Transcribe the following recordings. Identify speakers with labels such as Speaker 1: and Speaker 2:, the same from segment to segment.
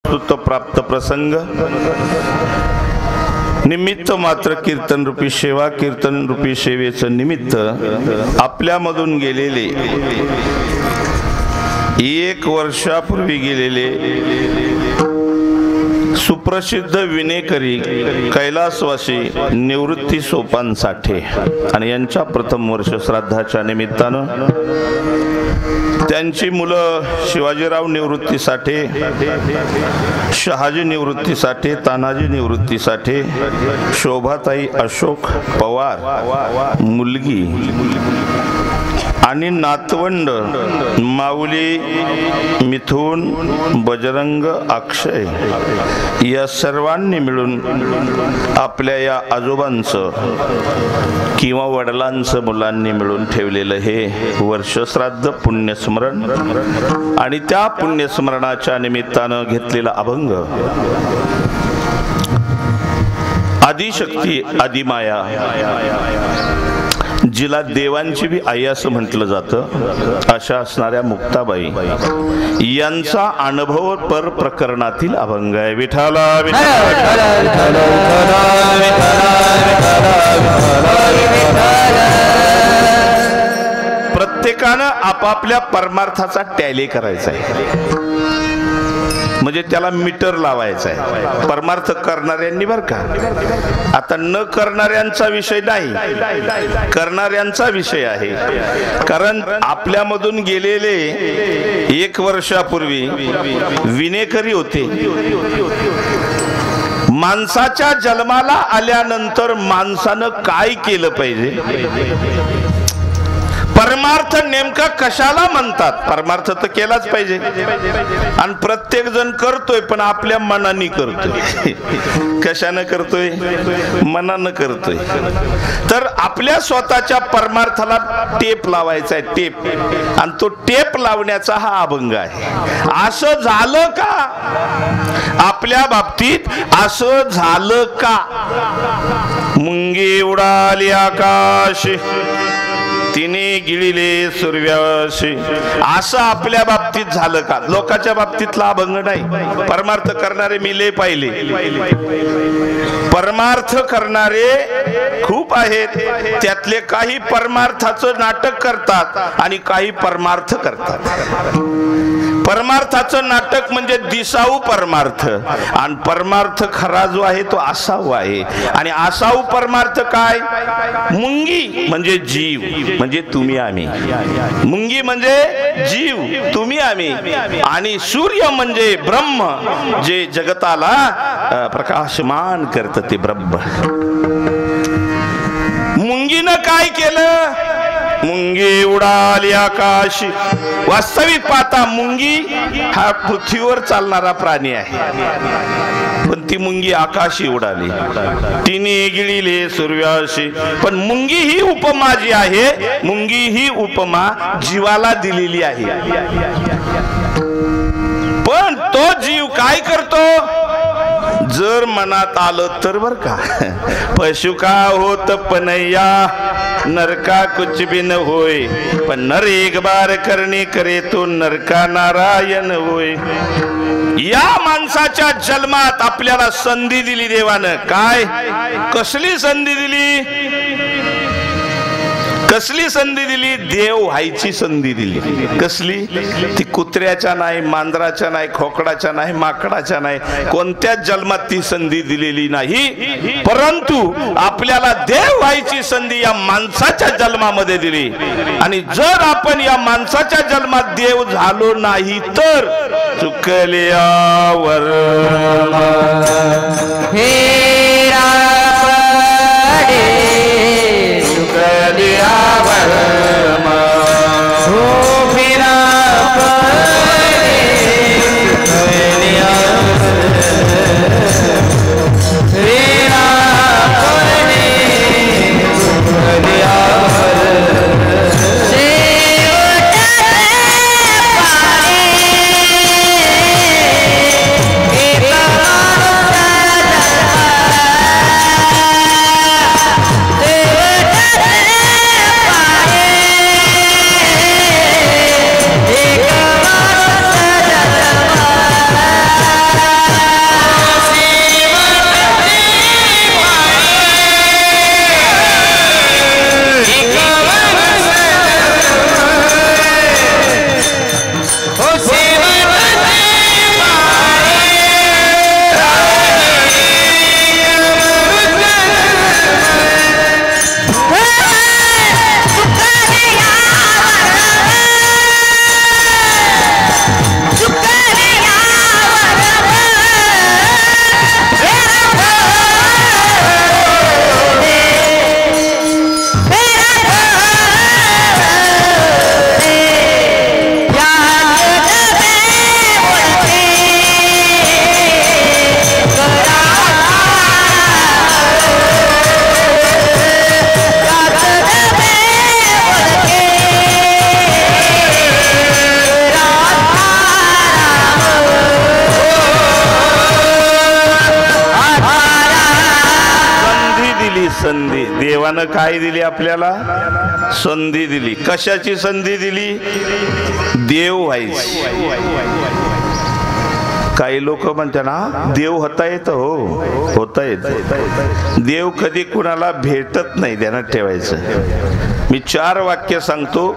Speaker 1: स्तुत प्राप्त प्रसंग निमित्त मात्र कीर्तन रूपी सेवा, कीर्तन रूपी सेवेचं निमित्त आपल्यामधून गेलेले 1 वर्षापूर्वी गेलेले सुप्रसिद्ध विनेकरी कैलासवासी निवृत्ती सोपान साठे आणि यांच्या प्रथम वर्ष श्राद्धाच्या निमित्तानं त्यांची मुलं शिवाजीराव निवृत्ती साठे, शहाजी निवृत्ती साठे, तानाजी निवृत्ती साठे, शोभाताई अशोक पवार मुलगी आणि नातवंड माऊली, मिथुन, बजरंग, अक्षय या सर्वांनी मिळून आपल्या या आजोबांचं किंवा वडिलांचं मुलांनी मिळून ठेवलेलं हे वर्षश्राद्ध पुण्यस्मरण आणि त्या पुण्यस्मरणाच्या निमित्तानं घेतलेला अभंग आदिशक्ती आदिमाया, जिला देवांची बी आई असं म्हटलं जातं, अशा असणाऱ्या मुक्ताबाई यांचा अनुभव पर प्रकरणातील अभंग आहे. विठाला प्रत्येकानं आपापल्या परमार्थाचा टॅली करायचा आहे, म्हणजे त्याला मीटर लावायचा आहे. परमार्थ करणाऱ्यांनी बरं का, आता न करणाऱ्यांचा विषय नाही, करणाऱ्यांचा विषय आहे. कारण आपल्यामधून गेलेले 1 वर्षापूर्वी विनेकरी होते. माणसाच्या जन्माला आल्यानंतर माणसानं काय केलं पाहिजे, परमार्थ नेमका कशाला म्हणतात, परमार्थ तर केलाच पाहिजे आणि प्रत्येक जण करतोय, पण आपल्या मनाने करतोय. कशाने करतोय, मनानं करतोय. तर आपल्या स्वतःच्या परमार्थाला टेप लावायचा आहे, टेप, आणि तो टेप लावण्याचा हा अभंग आहे. असं झालं का आपल्या बाबतीत, असं झालं का? मुंगी उडाली आकाश, तिने गिळिले सूर्याशी, असं आपल्या बाबतीत झालं का? लोकांच्या बाबतीतला अभंग नाही. परमार्थ करणारे मी लय पाहिले, परमार्थ करणारे खूप आहेत. त्यातले काही परमार्थाचं नाटक करतात आणि काही परमार्थ करतात. परमार्थाचं नाटक म्हणजे दिसाऊ परमार्थ, आणि परमार्थ खरा जो आहे तो आसाऊ आहे. आणि आसाऊ परमार्थ काय? मुंगी म्हणजे जीव, म्हणजे तुम्ही आम्ही. मुंगी म्हणजे जीव, तुम्ही आम्ही. आणि सूर्य म्हणजे ब्रह्म, जे जगताला प्रकाशमान करतं ते ब्रह्म. मुंगीनं काय केलं? मुंगी उडाली आकाशी. वास्तविक पाहता मुंगी हा पृथ्वीवर चालणारा प्राणी आहे, पण ती मुंगी आकाशी उडाली. तिने गिळिले सूर्याशी. पण मुंगी ही उपमा जी आहे, मुंगी ही उपमा जीवाला दिलेली आहे. पण तो जीव काय करतो? जर मनात आलं तर बर का, पशु का होत पनैया, नरका कुछ भी न होय, पण नर एक बार करणे करे तो नरका नारायण होय. या माणसाच्या जन्मात आपल्याला संधी दिली देवानं. काय? कसली संधी दिली? कसली संधी दिली? देव व्हायची संधी दिली. कसली? ती कुत्र्याच्या नाही, मांजराच्या नाही, खोकडाच्या नाही, माकडाच्या नाही, कोणत्याच जन्मात ती संधी दिलेली नाही. परंतु आपल्याला देव व्हायची संधी या माणसाच्या जन्मामध्ये दिली. आणि जर आपण या माणसाच्या जन्मात देव झालो नाही तर चुकल्यावर संधी. देवानं काय दिली आपल्याला? संधी दिली. कशाची संधी दिली? देव व्हायची. काही लोक म्हणतात ना देव होता येतं. हो, होता येतं. देव कधी कुणाला भेटत नाही, ध्यानात ठेवायचं. मी 4 वाक्य सांगतो,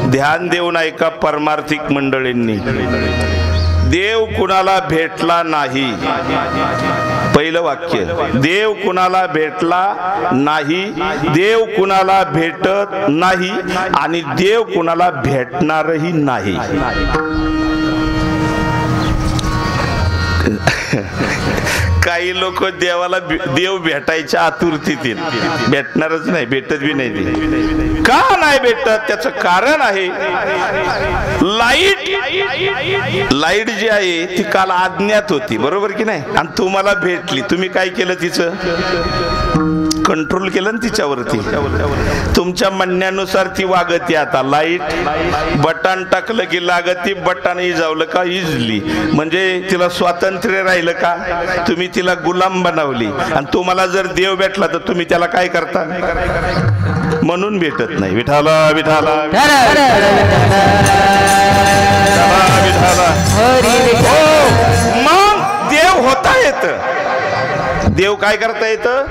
Speaker 1: ध्यान देऊन ऐका परमार्थिक मंडळींनी. देव कुणाला भेटला नाही. पहिलं वाक्य, देव कुणाला भेटला नाही, देव कुणाला भेटत नाही आणि देव कुणाला भेटणारही नाही. काही लोक देवाला देव भेटायच्या आतुरतेत, भेटणारच नाही, भेटत बी नाही. ते का नाही भेटत? त्याचं कारण आहे लाईट जी आहे ती काल अज्ञात होती, बरोबर की नाही? आणि तुम्हाला भेटली, तुम्ही काय केलं? तिचं कंट्रोल केलं ना तिच्यावरती. तुमच्या म्हणण्यानुसार ती वागती. आता लाईट बटन टाकलं की लागती, बटन इजावलं का इजली. म्हणजे तिला स्वातंत्र्य राहिलं का? तुम्ही तिला गुलाम बनवली. आणि तुम्हाला जर देव भेटला तर तुम्ही त्याला काय करता? म्हणून भेटत नाही. विठाला विठाला मग देव होता येत. देव काय करता येतं?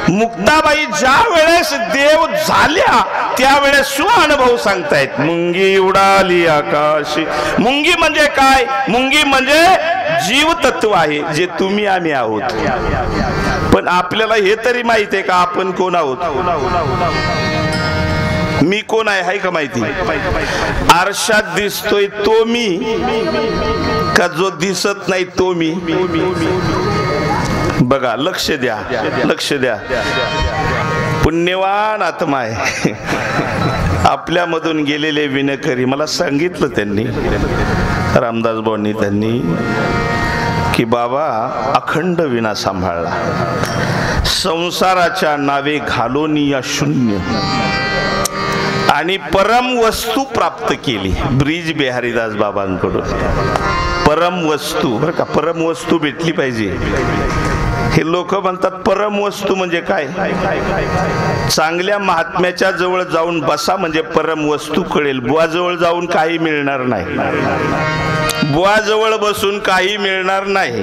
Speaker 1: मुक्ताबाई ज्या वेळेस देव झाल्या त्यावेळेस स्वानुभव सांगतायत. मुंगी उडाली आकाशी. मुंगी म्हणजे काय? मुंगी म्हणजे जीव तत्व आहे, जे तुम्ही आम्ही आहोत. पण आपल्याला हे तरी माहित आहे का आपण कोण आहोत? मी कोण आहे का माहिती? आरशात दिसतोय तो मी का जो दिसत नाही तो मी? बघा, लक्ष द्या, लक्ष द्या. पुण्यवान आत्मा आहे आपल्यामधून गेलेले विणकरी. मला सांगितलं त्यांनी, रामदास भाऊंनी, त्यांनी की बाबा अखंड विणा सांभाळला, संसाराच्या नावे घालून या शून्य आणि परम वस्तू प्राप्त केली. ब्रिज बिहारीदास बाबांकडून परम वस्तू, बरं का, परम वस्तू भेटली पाहिजे. हे लोक म्हणतात परम वस्तू म्हणजे काय? चांगल्या महात्म्याच्या जवळ जाऊन बसा म्हणजे परम वस्तू कळेल. बुवाजवळ जाऊन काही मिळणार नाही. बुवाजवळ बसून काही मिळणार नाही.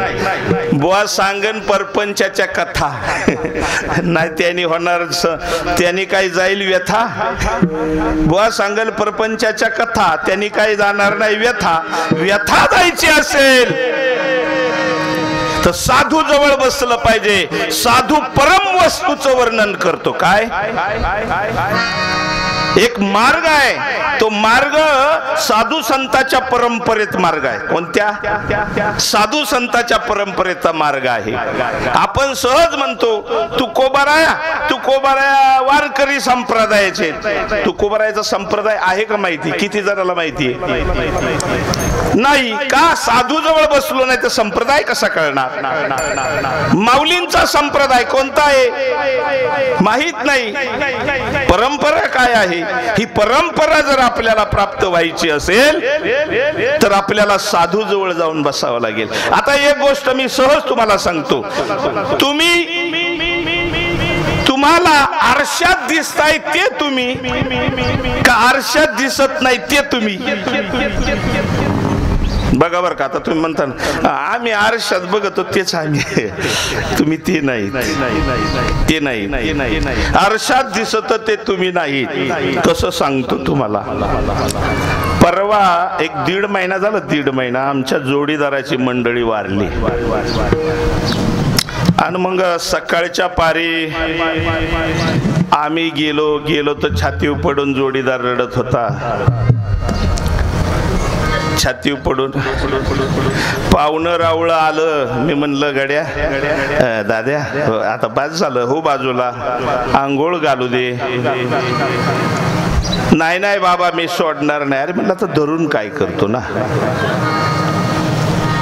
Speaker 1: बुवा सांगन परपंचाच्या कथा नाही, त्यांनी होणार, त्यांनी काय जाईल व्यथा. बुवा सांगल परपंचाच्या कथा, त्यांनी काय जाणार नाही व्यथा. व्यथा जायची असेल तर साधू जवळ बसलं पाहिजे. साधू परम वस्तूचं वर्णन करतो. काय? एक मार्ग आहे, तो मार्ग साधू संतांच्या परंपरेत मार्ग आहे. कोणत्या? साधू संतांच्या परंपरेचा मार्ग आहे. आपण सहज म्हणतो तुकोबाराया, तुकोबाराया वारकरी संप्रदायाचे. तुकोबारायाचा संप्रदाय आहे का माहिती? किती जणाला माहिती आहे? नाही. का? साधू जवळ बसलो नाही तर संप्रदाय कसा कळणार? माऊलींचा संप्रदाय कोणता आहे माहित नाही. परंपरा काय आहे? ही परंपरा जर आपल्याला प्राप्त व्हायची असेल तर आपल्याला साधू जवळ जाऊन बसावं लागेल. आता एक गोष्ट मी सहज तुम्हाला सांगतो. तुम्हाला आरशात दिसताय ते तुम्ही का आरशात दिसत नाही ते तुम्ही? बघा बरं का, आता तुम्ही म्हणता आम्ही आरशात बघतो तेच आम्ही, तुम्ही ते नाही, ते नाही. आरशात दिसत ते तुम्ही नाही. कसं सांगतो तुम्हाला. परवा 1-1.5 महिना झाला, 1.5 महिना आमच्या जोडीदाराची मंडळी वारली. आणि मग सकाळच्या पारी आम्ही गेलो तर छातीवर पडून जोडीदार रडत होता. छातीवर पडून पाहुणं रावळं आलं. मी म्हणलं गड्या दाद्या आता बाज झालं, हो बाजूला, आंघोळ घालू दे. नाही बाबा मी सोडणार नाही. अरे म्हणलं तर धरून काय करतो ना.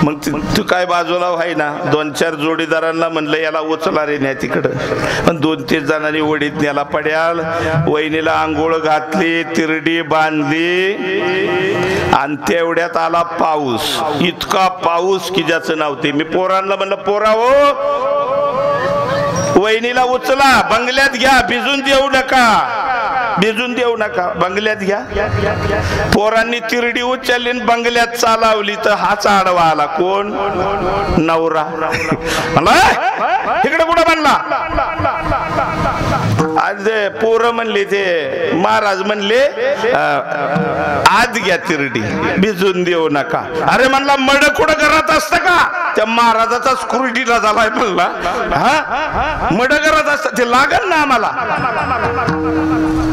Speaker 1: मग तू काय बाजूला व्हाय ना. 2-4 जोडीदारांना म्हणलं याला उचला रे न्या तिकडं. पण 2-3 जणांनी वडीत न्याला पड्याल. वहिनीला आंघोळ घातली, तिरडी बांधली आणि तेवढ्यात आला पाऊस. इतका पाऊस की ज्याचं नाव ते. मी पोरांना म्हणलं पोरा हो वहिनीला उचला, बंगल्यात घ्या, भिजून देऊ नका, भिजून देऊ नका, बंगल्यात घ्या. पोरांनी तिरडी उचलली बंगल्यात चालवली तर हाच आडवा आला. कोण? नवरा. मला इकडे कुठं बनला? आज पोरं म्हणले, ते महाराज म्हणले आत घ्या तिरडी, भिजून देऊ नका. अरे म्हणला मड कुठं करत असतं का? त्या महाराजाचा स्क्रुटीला झालाय म्हणला. हा मड करत असत ते लागल ना आम्हाला.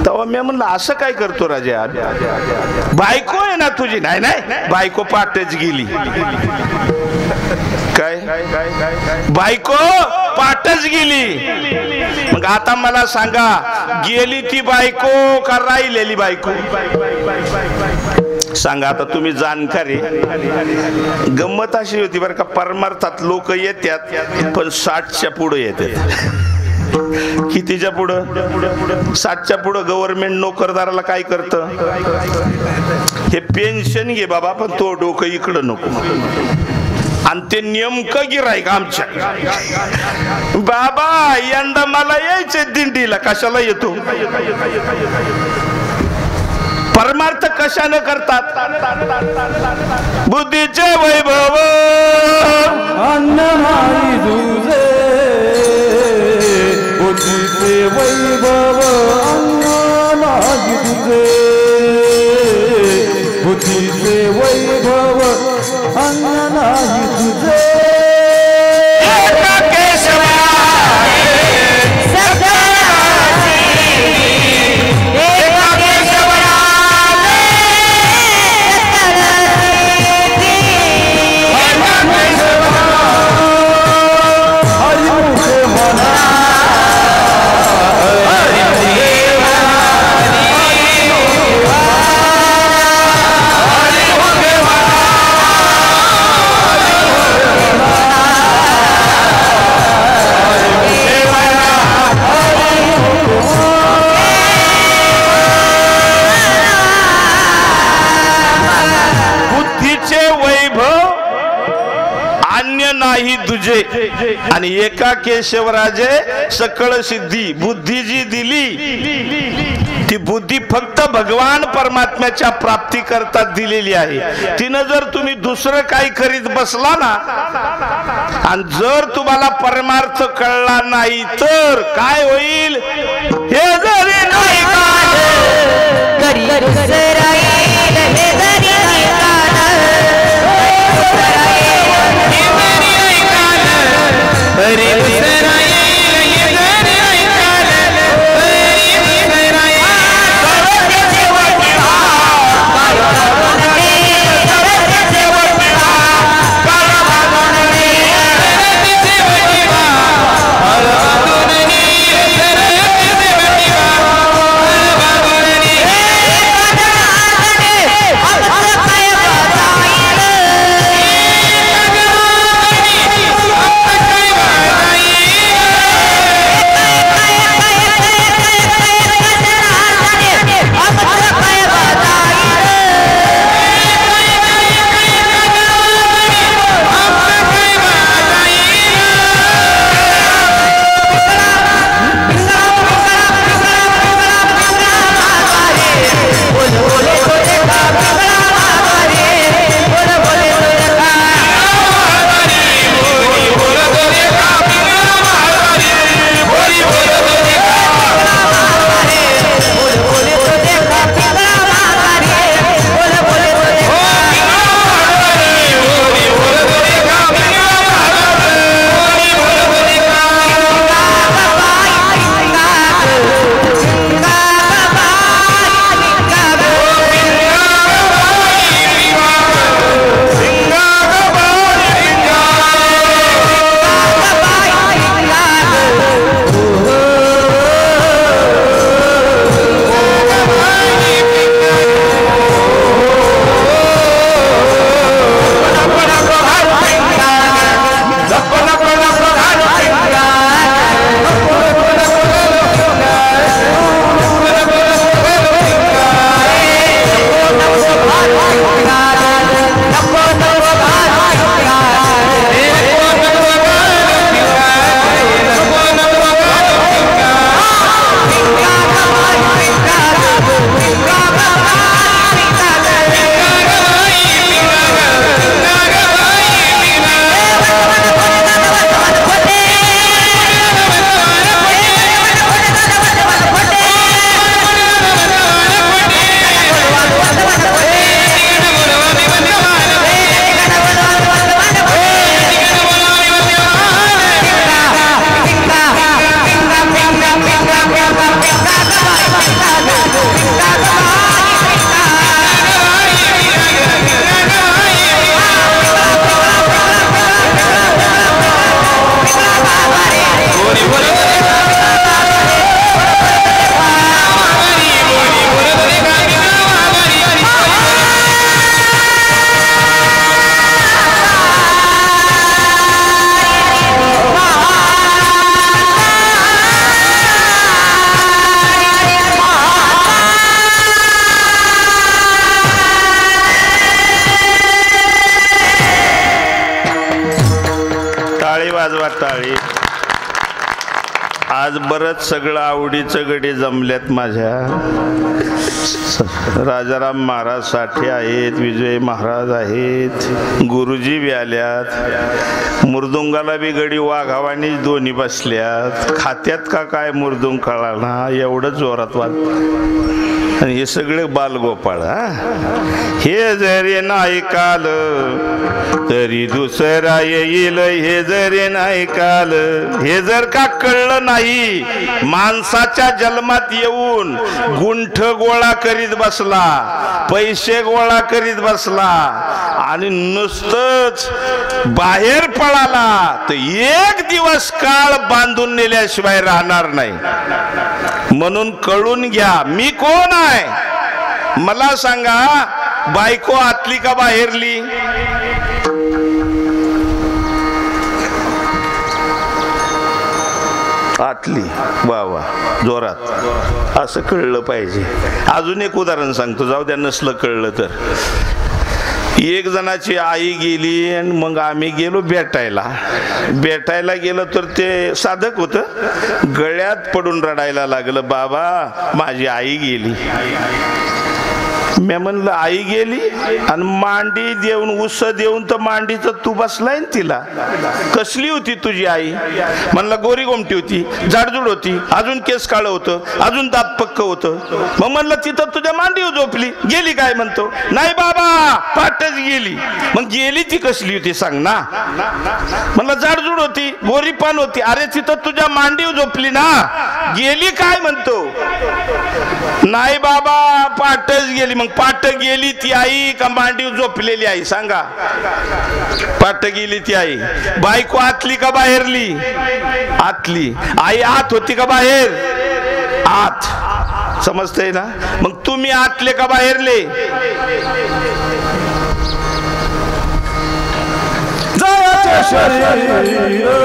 Speaker 1: तेव्हा मी म्हणलं असं काय करतो राजा? बायको आहे ना तुझी? नाही नाही, बायको पाटच गेली. काय? बायको पाटच गेली. मग आता मला सांगा, गेली ती बायको का राहिलेली बायको? सांगा आता तुम्ही जाणकारी. गंमत अशी होती बरं का, परमार्थात लोक येतात पण 60च्या पुढे येतात. कितीच्या पुढं? 60च्या पुढं. गव्हर्नमेंट नोकरदाराला काय करतं? हे पेन्शन घे बाबा, पण तो डोकं इकडं नको. आणि ते नेमकं गिराईक आमच्या. बाबा यंदा मला यायचे दिंडीला, कशाला येतो? परमार्थ कशाने करतात? बुद्धीचे वैभव
Speaker 2: अन्न नाही तुझे, बुद्धीचे वैभव अन्न नाही तुझे, बुद्धीचे वैभव अन्न नाही तुझे.
Speaker 1: तुझे. आणि एका केशवराजे सकळ सिद्धी. बुद्धी जी दिली ती बुद्धी फक्त भगवान परमात्म्याच्या प्राप्ती करता दिलेली आहे. तिनं जर तुम्ही दुसरं काही करीत बसला ना, आणि जर तुम्हाला परमार्थ कळला नाही तर काय होईल? हे जरी नाही
Speaker 3: Hey!
Speaker 1: टाळी वाजवा टाळी. आज बरंच सगळं आवडीचं गडी जमल्यात माझ्या. राजाराम महाराज साठे आहेत, विजय महाराज आहेत, गुरुजी बी आल्यात, मुरदुंगाला बी गडी वाघावानी दोन्ही बसल्यात. खात्यात का काय मुरदुंग कळाला एवढं जोरात वाज. आणि हे सगळे बालगोपाळ. हे जरी नाही काल तरी दुसरा येईल, हे जरी नाही काल. हे जर का कळलं नाही, माणसाच्या जन्मात येऊन गुंठ गोळा करीत बसला, पैसे गोळा करीत बसला आणि नुसतंच बाहेर पळाला तर एक दिवस काळ बांधून नेल्याशिवाय राहणार नाही. म्हणून कळून घ्या मी कोण आहे. मला सांगा, बायको आतली का बाहेरली? आतली. वा वा, जोरात. असं कळलं पाहिजे. अजून एक उदाहरण सांगतो, जाऊ द्या नसलं कळलं तर. एक जणाची आई गेली आणि मग आम्ही गेलो भेटायला गेलो तर ते साधक होतं, गळ्यात पडून रडायला लागलं, बाबा माझी आई गेली. मी म्हणलं आई गेली आणि मांडी देऊन उस देऊन तर मांडीचं तू बसलाय ना तिला. कसली होती तुझी आई? म्हणलं गोरी गोमटी होती, जाडजूड होती, अजून केस काळं होतं, अजून दात पक्क होतं. मग म्हणलं तिथं तुझ्या मांडीवर झोपली, गेली काय? म्हणतो नाही बाबा पाठच गेली. मग गेली ती कसली होती सांग ना. म्हणलं जाडजूड होती, गोरी पान होती. अरे तिथं तुझ्या मांडीवर झोपली ना, गेली काय? म्हणतो नाही बाबा पाठच गेली. मग पाठ गेली ती आई का मांडीवर झोपलेली आई? सांगा. पाठ गेली ती आई. बायको आतली का बाहेरली? आतली. आई आत होती का बाहेर? आत. समजतंय ना? मग तुम्ही आतले का बाहेरले?
Speaker 2: जयाचे शरीर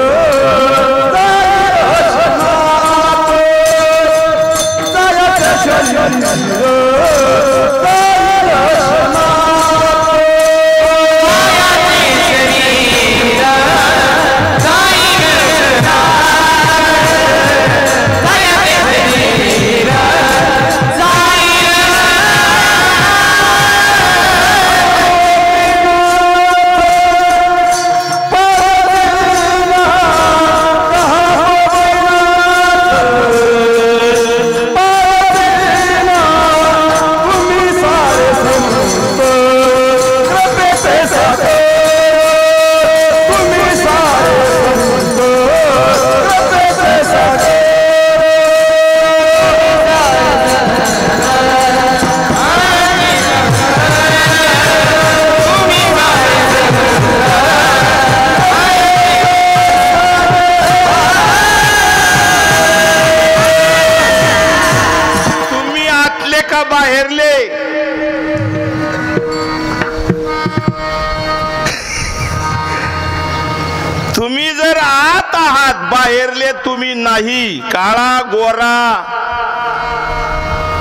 Speaker 1: तुम्ही जर आत आहात, बाहेरले तुम्ही नाही. काळा गोरा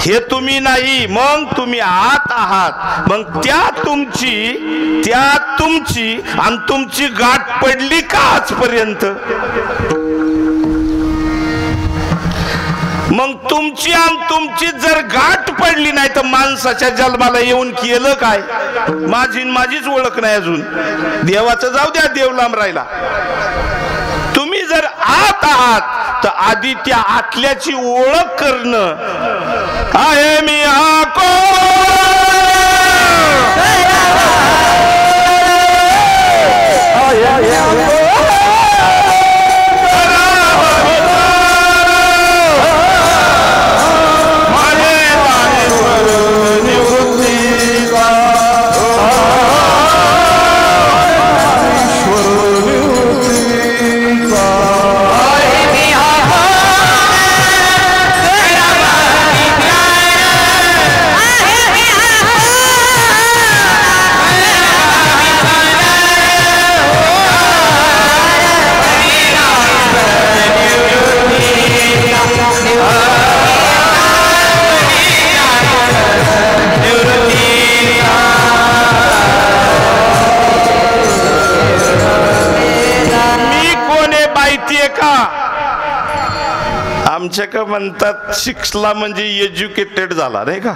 Speaker 1: हे तुम्ही नाही, मग तुम्ही आत आहात. मग त्यात तुमची आणि तुमची गाठ पडली का आजपर्यंत? मग तुमची आणि तुमची जर गाठ पडली नाही तर माणसाच्या जन्माला येऊन केलं काय? माझीच ओळख नाही अजून. देवाचं जाऊ द्या, देव लांब राहिला. तुम्ही जर आत आहात तर आधी त्या आतल्याची ओळख करणं आहे. मी आको माहितीये का? आमच्याकडे म्हणतात शिकला म्हणजे एज्युकेटेड झाला, नाही का?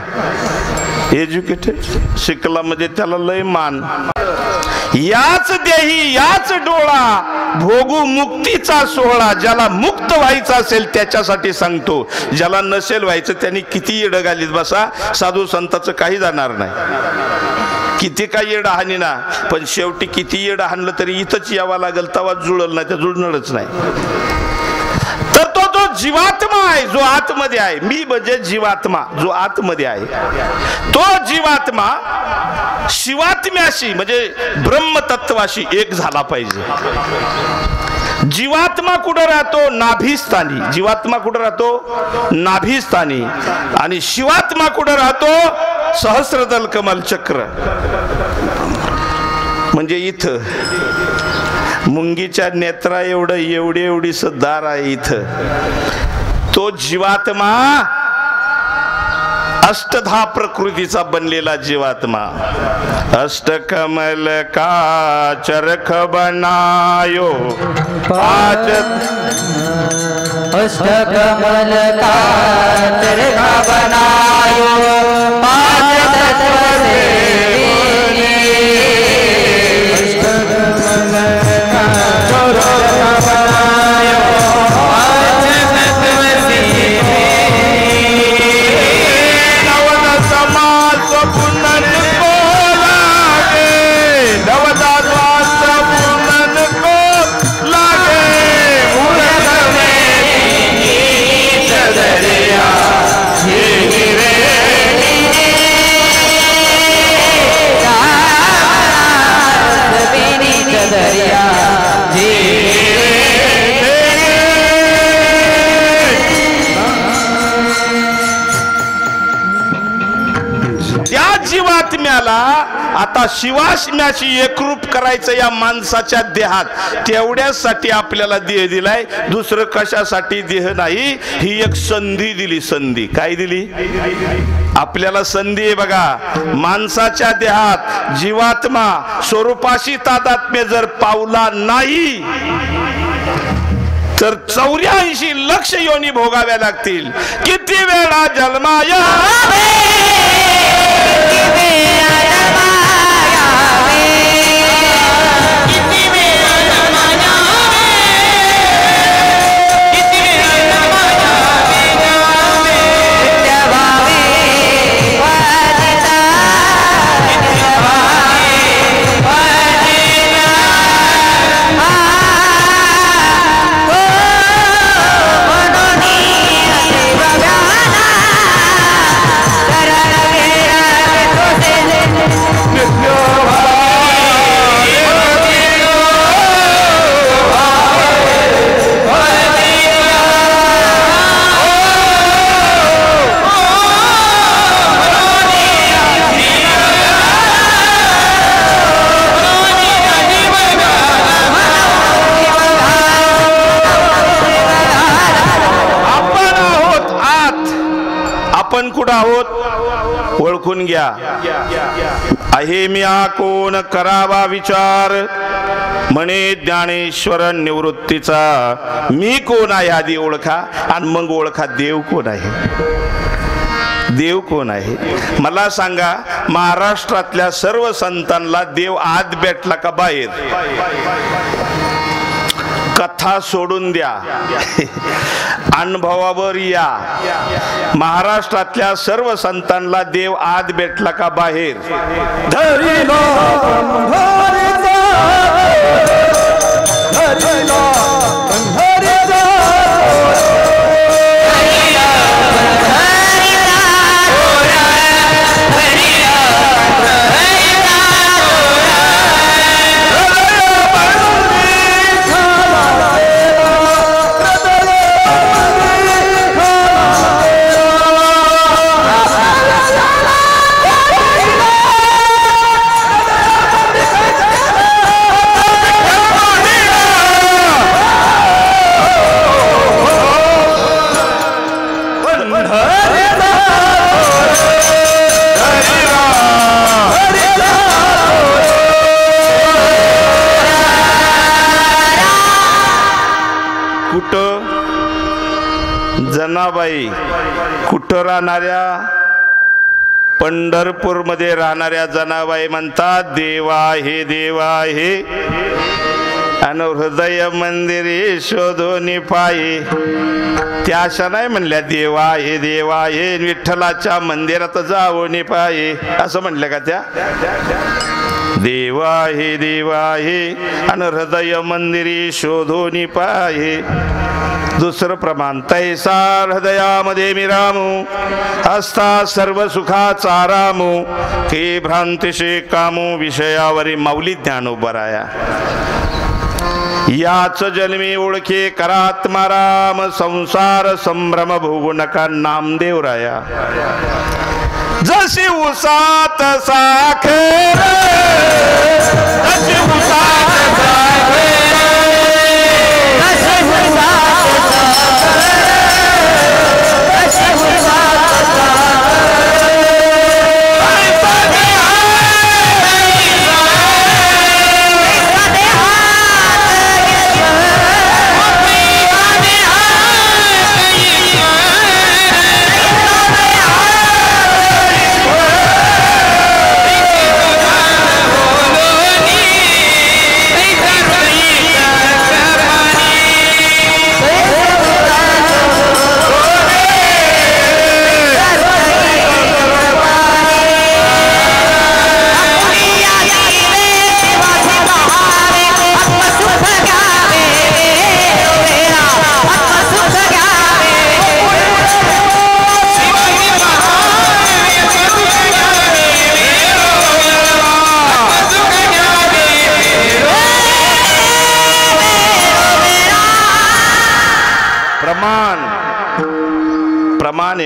Speaker 1: एज्युकेटेड शिकला म्हणजे त्याला लय मान. याच देही याच डोळा भोगू मुक्तीचा सोहळा. ज्याला मुक्त व्हायचं असेल त्याच्यासाठी सांगतो, ज्याला नसेल व्हायचं त्यांनी किती येड घालीत बसा, साधू संताचं काही जाणार नाही. किती काय येड हानी ना, पण शेवटी किती येड हाणलं तरी इथंच यावं लागेल, तेव्हा जुळल नाही तर जुळणारच नाही. तर तो जो जीवात्मा आहे, जो आतमध्ये आहे, मी म्हणजे जीवात्मा जो आतमध्ये आहे, तो जीवात्मा शिवात्म्याशी म्हणजे ब्रह्मतत्वाशी एक झाला पाहिजे. जीवात्मा कुठं राहतो? नाभिस्थानी. जीवात्मा कुठं राहतो? नाभिस्थानी. आणि शिवात्मा कुठं राहतो? सहस्रदल कमल चक्र. म्हणजे इथं मुंगीच्या नेत्रा एवढं एवढीस दार आहे इथं. तो जीवात्मा अष्टधा प्रकृतीचा बनलेला जीवात्मा. अष्टकमल का चरख बनायो पाच.
Speaker 3: अष्टकमल का चरख बनायो पाच तत्व से.
Speaker 1: आता शिवात्म्याशी एकरूप करायचं या माणसाच्या देहात. तेवढ्यासाठी आपल्याला देह दिलाय, दुसरं कशासाठी देह नाही. ही एक संधी दिली. संधी काय दिली आपल्याला? संधी आहे बघा. माणसाच्या देहात जीवात्मा स्वरूपाशी तादात्म्य जर पावला नाही तर 84 लक्ष योनी भोगाव्या लागतील. किती वेळा जन्माया कुठं आहोत ओळखून घ्या. आहे मी हा कोण करावा विचार, म्हणे ज्ञानेश्वर निवृत्तीचा. मी कोण आहे आधी ओळखा आणि मग ओळखा देव कोण आहे. देव कोण आहे मला सांगा. महाराष्ट्रातल्या सर्व संतांना देव आत भेटला का बाहेर? कथा सोडून द्या, अनुभवावर या. महाराष्ट्रातल्या सर्व संतांना देव आत भेटला का बाहेर? कुठं जनाबाई, कुठं राहणाऱ्या? पंढरपूरमध्ये राहणाऱ्या जनाबाई म्हणतात देवा हे देवा हे आणि हृदय मंदिरी शोधून पाये. त्या अशा नाही म्हणल्या देवा हे देवा हे विठ्ठलाच्या मंदिरात जाऊन पाये असं म्हणल्या का त्या? देवा हे आणि हृदय मंदिरी शोधून पाये. दुसरं प्रमाण तैसा हृदयामध्ये मिरामू असता सर्व सुखाचा रामू के भ्रांतीशे कामू विषयावरी माऊली ज्ञान उभराया. याच जन्मी ओळखे करात्माराम संसार संभ्रम भोगू नका नामदेव राया. जशी उसात साखर जशी उसात साखर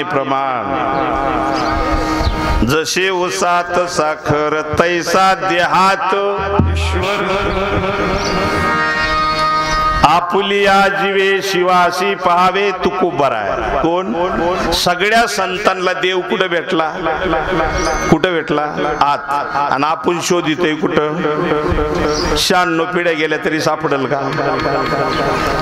Speaker 1: प्रमाण जसे उसात साखर तैसा देहात आपुलिया जीवे शिवासी पहावे तुकोबराय. कोण? सगळ्या संतांना देव कुठं भेटला? कुठं भेटला? आत. आणि आपण शोधितोय कुठं? 96 पिढ्या गेल्या तरी सापडेल का?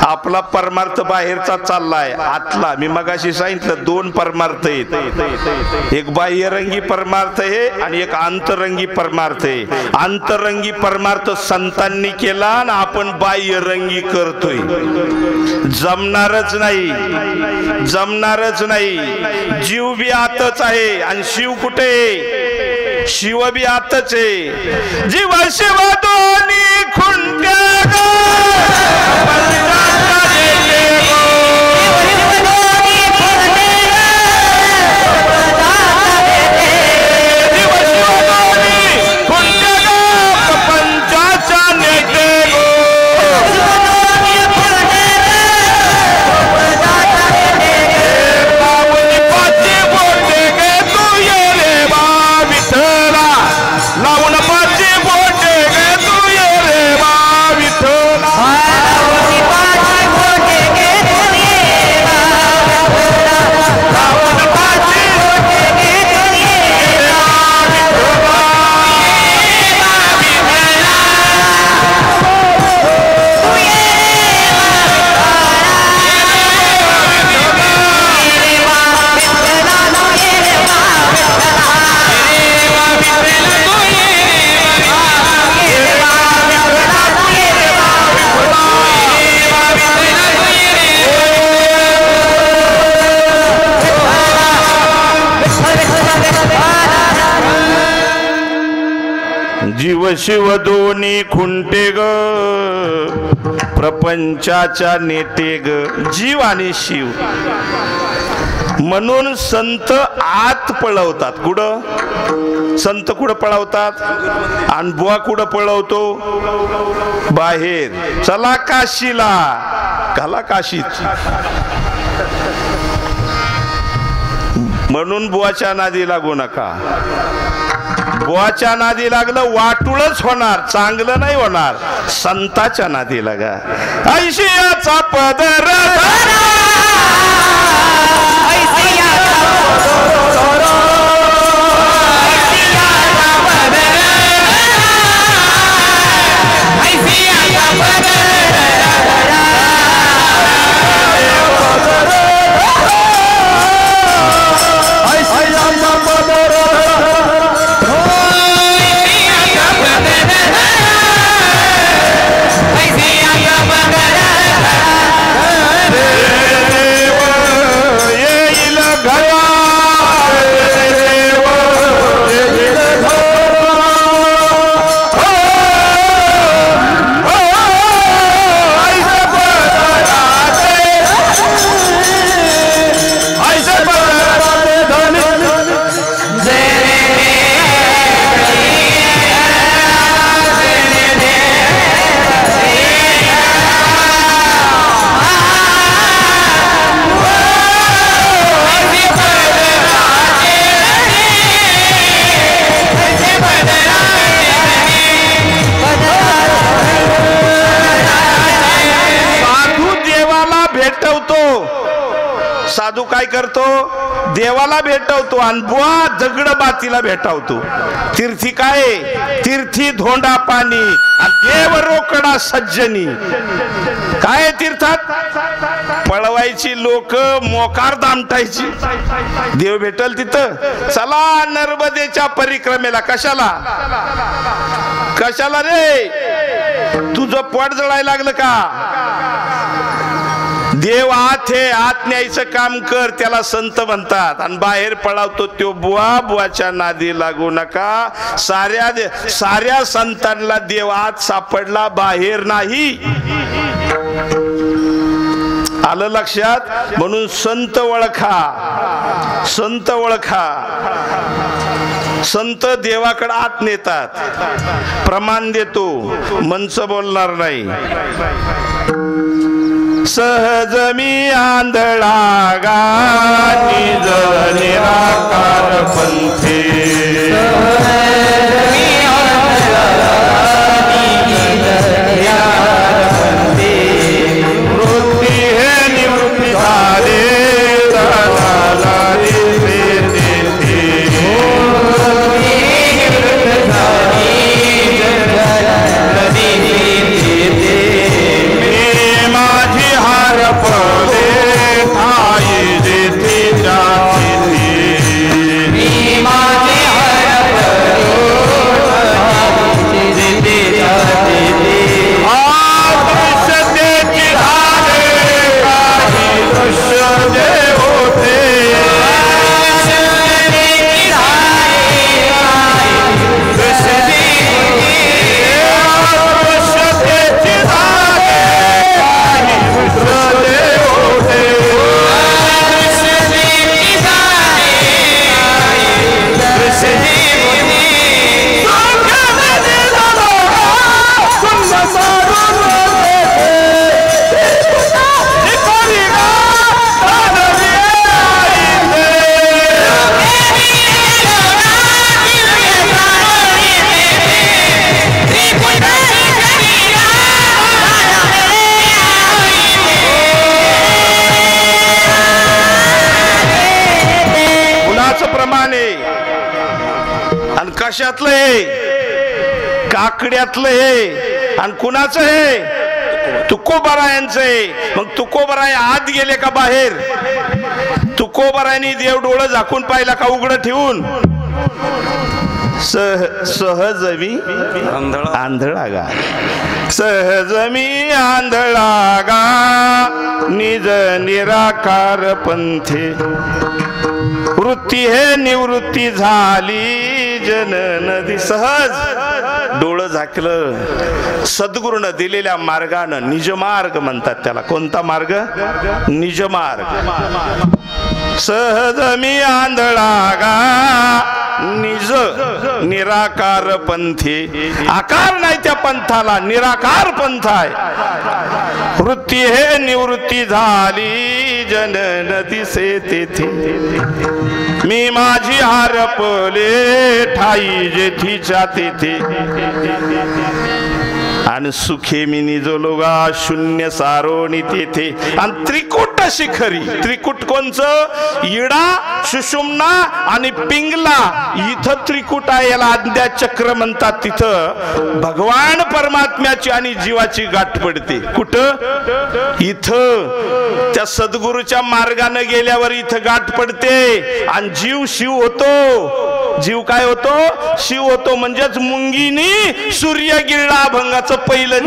Speaker 1: आपला परमार्थ बाहेरचा चाललाय, आतला. मी मगाशी सांगितलं 2 परमार्थ आहेत. एक बाह्यरंगी परमार्थ आहे आणि एक आंतरंगी परमार्थ आहे. आंतरंगी परमार्थ संतांनी केला आणि आपण बाह्यरंगी करतोय. जमणारच नाही. जीव बी आतच आहे आणि शिव कुठे? शिव बी आतच आहे. जीव शिव दोन्ही खुंट्या जीव शिव दोन्ही खुंटे ग प्रपंचाच्या नेते ग. जीव आणि शिव म्हणून संत आत पळवतात. कुठं? संत कुठं पळवतात? आणि बुवा कुठं पळवतो? बाहेर. चला काशीला, घाला काशीत. म्हणून बुवाच्या नादी लागू नका. बुवाच्या नादी लागलं वाटुळच होणार, चांगलं नाही होणार. संताच्या नादी लागा. ऐशियाचा पदर भेटवतो, साधू काय करतो, देवाला भेटवतो आणि बुवा दगड बातीला भेटवतो. तीर्थी काय, तीर्थी धोंडा पाणी आणि देव रोकडा सज्जनी. काय तीर्थात पळवायची लोक, मोकार दामटायची. देव भेटल तिथं. चला नर्मदेच्या परिक्रमेला. कशाला कशाला रे, तुझं पोट जळायला लागलं का? देव आत हे, आत न्यायचं काम कर, त्याला संत म्हणतात. आणि बाहेर पळावतो त्यो बुवा, बुवाच्या नादी लागू नका. साऱ्या संतांना देव आत सापडला, बाहेर नाही. आलं लक्षात? म्हणून संत ओळखा, संत ओळखा. संत देवाकडे आत नेतात. प्रमाण देतो, मंच बोलणार नाही. सहज मी आंधळा गा, निज निराकार पंथे. वृत्ती हे निवृत्ती झाले, कशातलं हे, काकड्यातलं हे आणि कुणाचं हे, तुकोबारायांचं आहे. मग तुकोबाराय आत गेले का बाहेर? तुकोबारायांनी देव डोळं झाकून पाहिला का उघडं ठेवून? सहज मी आंधळा गा, सहज मी आंधळा गा, निज निराकार पंथे. वृत्ती हे निवृत्ती झाली, जन नदी. सहज डोळं झाकलं. सद्गुरूनं दिलेल्या मार्गानं, निजमार्ग म्हणतात त्याला. कोणता मार्ग? निजमार्ग. सहज मी आंधळा गा, निज निराकार पंथी. आकार नाही त्या पंथाला, निराकार पंथ आहे. वृत्ती हे निवृत्ती झाली, जन नदीसे तेथे. मी माझी हरपले, ठाई जेथीच्या तेथे. आणि सुखे मी निजलो गा, शून्य सारोणी तेथे. आणि त्रिकुट शिखरी. त्रिकुट कोणचं? इडा, सुषुम्ना आणि पिंगला. इथं त्रिकुट आहे, याला आद्या चक्र म्हणतात. तिथं भगवान परमात्म्याची आणि जीवाची गाठ पडते. कुठं? इथं. त्या सद्गुरूच्या मार्गाने गेल्यावर इथं गाठ पडते आणि जीव शिव होतो. जीव काय होतो? शिव होतो. म्हणजेच मुंगीनी सूर्य गिळला अभंगाचं पहिलं.